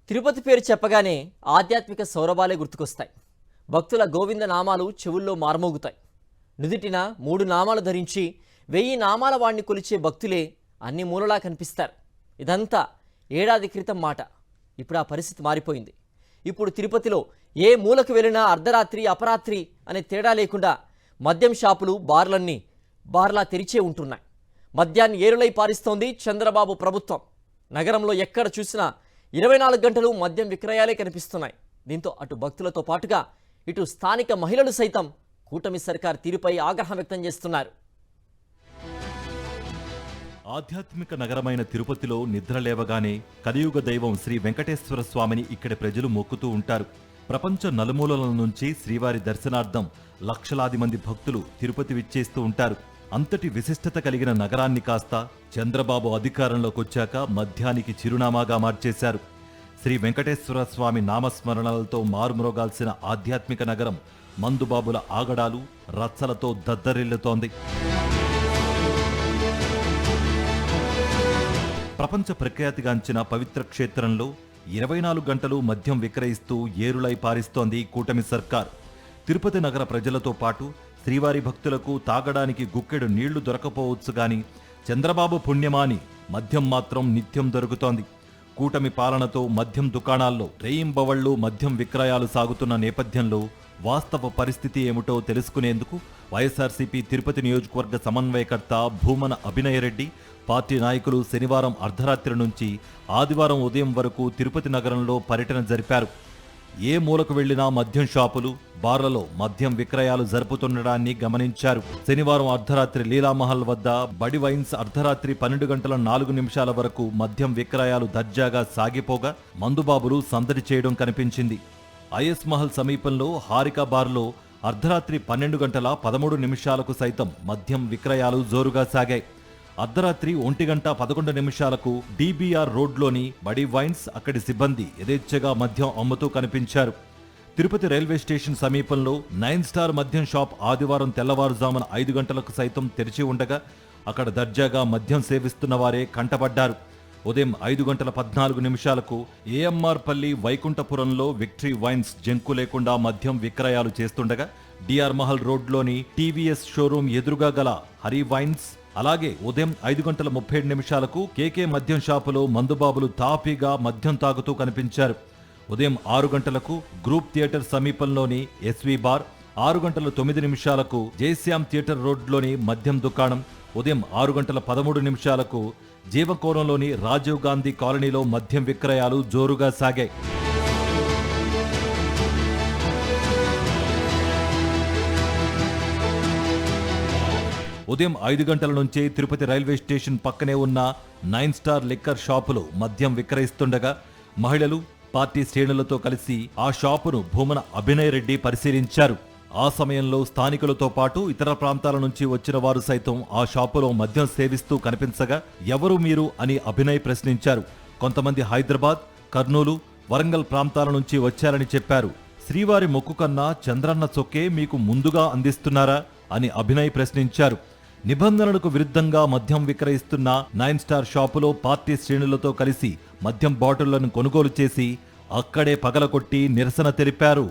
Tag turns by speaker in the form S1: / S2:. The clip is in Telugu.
S1: తిరుపతి పేరు చెప్పగానే ఆధ్యాత్మిక సౌరభాలే గుర్తుకొస్తాయి. భక్తుల గోవింద నామాలు చెవుల్లో మార్మోగుతాయి. నుదిటిన 3 నామాలు ధరించి 1000 నామాల వాణ్ణి కొలిచే భక్తులే అన్ని మూలలా కనిపిస్తారు. ఇదంతా ఏడాది క్రితం మాట. ఇప్పుడు ఆ పరిస్థితి మారిపోయింది. ఇప్పుడు తిరుపతిలో ఏ మూలకు వెళ్ళినా అర్ధరాత్రి అపరాత్రి అనే తేడా లేకుండా మద్యం షాపులు బార్లా తెరిచే ఉంటున్నాయి. మద్యాన్ని ఏరులై పారిస్తోంది చంద్రబాబు ప్రభుత్వం. నగరంలో ఎక్కడ చూసినా 24 గంటలు మద్యం విక్రయాలే కనిపిస్తున్నాయి. దీంతో అటు భక్తులతో పాటుగా ఇటు స్థానిక మహిళలు సైతం కూటమి సర్కార్ తీరుపై ఆగ్రహం వ్యక్తం చేస్తున్నారు.
S2: ఆధ్యాత్మిక నగరమైన తిరుపతిలో నిద్ర లేవగానే కలియుగ దైవం శ్రీ వెంకటేశ్వర స్వామిని ఇక్కడి ప్రజలు మొక్కుతూ ఉంటారు. ప్రపంచ నలుమూలల నుంచి శ్రీవారి దర్శనార్థం లక్షలాది మంది భక్తులు తిరుపతి విచ్చేస్తూ ఉంటారు. అంతటి విశిష్టత కలిగిన నగరాన్ని కాస్త చంద్రబాబు అధికారంలోకి వచ్చాక మద్యానికి చిరునామాగా మార్చేశారు. శ్రీ వెంకటేశ్వర స్వామి నామస్మరణలతో మారుమ్రోగాల్సిన ఆధ్యాత్మిక నగరం మందుబాబుల ఆగడాలు రచ్చలతో దద్దరిల్లుతోంది. ప్రపంచ ప్రఖ్యాతిగాంచిన పవిత్ర క్షేత్రంలో 24 గంటలు మద్యం విక్రయిస్తూ ఏరులై పారిస్తోంది కూటమి సర్కార్. తిరుపతి నగర ప్రజలతో పాటు శ్రీవారి భక్తులకు తాగడానికి గుక్కెడు నీళ్లు దొరకపోవచ్చు గాని చంద్రబాబు పుణ్యమాని మద్యం మాత్రం నిత్యం దొరుకుతోంది. కూటమి పాలనతో మద్యం దుకాణాల్లో రేయింబవళ్లు మద్యం విక్రయాలు సాగుతున్న నేపథ్యంలో వాస్తవ పరిస్థితి ఏమిటో తెలుసుకునేందుకు వైఎస్ఆర్సీపీ తిరుపతి నియోజకవర్గ సమన్వయకర్త భూమన అభినయరెడ్డి, పార్టీ నాయకులు శనివారం అర్ధరాత్రి నుంచి ఆదివారం ఉదయం వరకు తిరుపతి నగరంలో పర్యటన జరిపారు. ఏ మూలకు వెళ్లినా మద్యం షాపులు, బార్లలో మద్యం విక్రయాలు జరుపుతుండడాన్ని గమనించారు. శనివారం అర్ధరాత్రి లీలామహల్ వద్ద బడి వైన్స్ అర్ధరాత్రి 12 గంటల 4 నిమిషాల వరకు మద్యం విక్రయాలు దర్జాగా సాగిపోగా మందుబాబులు సందడి చేయడం కనిపించింది. ఐఎస్ మహల్ సమీపంలో హారికా బార్లో అర్ధరాత్రి 12 గంటల 13 నిమిషాలకు సైతం మద్యం విక్రయాలు జోరుగా సాగాయి. అర్ధరాత్రి 1 గంట 11 నిమిషాలకు డిబిఆర్ రోడ్లోని బడి వైన్స్ అక్కడి సిబ్బంది యథేచ్ఛగా మద్యం అమ్ముతూ కనిపించారు. తిరుపతి రైల్వే స్టేషన్ సమీపంలో 9 స్టార్ మద్యం షాప్ ఆదివారం తెల్లవారుజామున 5 గంటలకు సైతం తెరిచి ఉండగా అక్కడ దర్జాగా మద్యం సేవిస్తున్న వారే కంటపడ్డారు. ఉదయం 5 గంటల 14 నిమిషాలకు ఏఎంఆర్ పల్లి వైకుంఠపురంలో విక్టరీ వైన్స్ జంకు లేకుండా మద్యం విక్రయాలు చేస్తుండగా డిఆర్ మహల్ రోడ్లోని టీవీఎస్ షోరూం ఎదురుగా గల హరి వైన్స్, అలాగే ఉదయం 5 గంటల 37 నిమిషాలకు కేకే మద్యం షాపులో మందుబాబులు తాపీగా మద్యం తాగుతూ కనిపించారు. ఉదయం 6 గంటలకు గ్రూప్ థియేటర్ సమీపంలోని ఎస్వి బార్, 6 గంటల 9 నిమిషాలకు జయశ్యామ్ థియేటర్ రోడ్లోని మద్యం దుకాణం, ఉదయం 6 గంటల 13 నిమిషాలకు జీవకోణంలోని రాజీవ్ గాంధీ కాలనీలో మద్యం విక్రయాలు జోరుగా సాగాయి. ఉదయం 5 గంటల నుంచే తిరుపతి రైల్వే స్టేషన్ పక్కనే ఉన్న 9 స్టార్ లిక్కర్ షాపులో మద్యం విక్రయిస్తుండగా మహిళలు, పార్టీ శ్రేణులతో కలిసి ఆ షాపును భూమన అభినయ్ రెడ్డి పరిశీలించారు. ఆ సమయంలో స్థానికులతో పాటు ఇతర ప్రాంతాల నుంచి వచ్చిన వారు సైతం ఆ షాపులో మద్యం సేవిస్తూ కనిపించగా ఎవరు మీరు అని అభినయ్ ప్రశ్నించారు. కొంతమంది హైదరాబాద్, కర్నూలు, వరంగల్ ప్రాంతాల నుంచి వచ్చారని చెప్పారు. శ్రీవారి మొక్కు కన్నా చంద్రన్న చొక్కే మీకు ముందుగా అందిస్తున్నారా అని అభినయ్ ప్రశ్నించారు. నిబంధనలకు విరుద్ధంగా మద్యం విక్రయిస్తున్న 9 స్టార్ షాపులో పార్టీ శ్రేణులతో కలిసి మద్యం బాటిళ్లను కొనుగోలు చేసి అక్కడే పగలకొట్టి నిరసన తెలిపారు.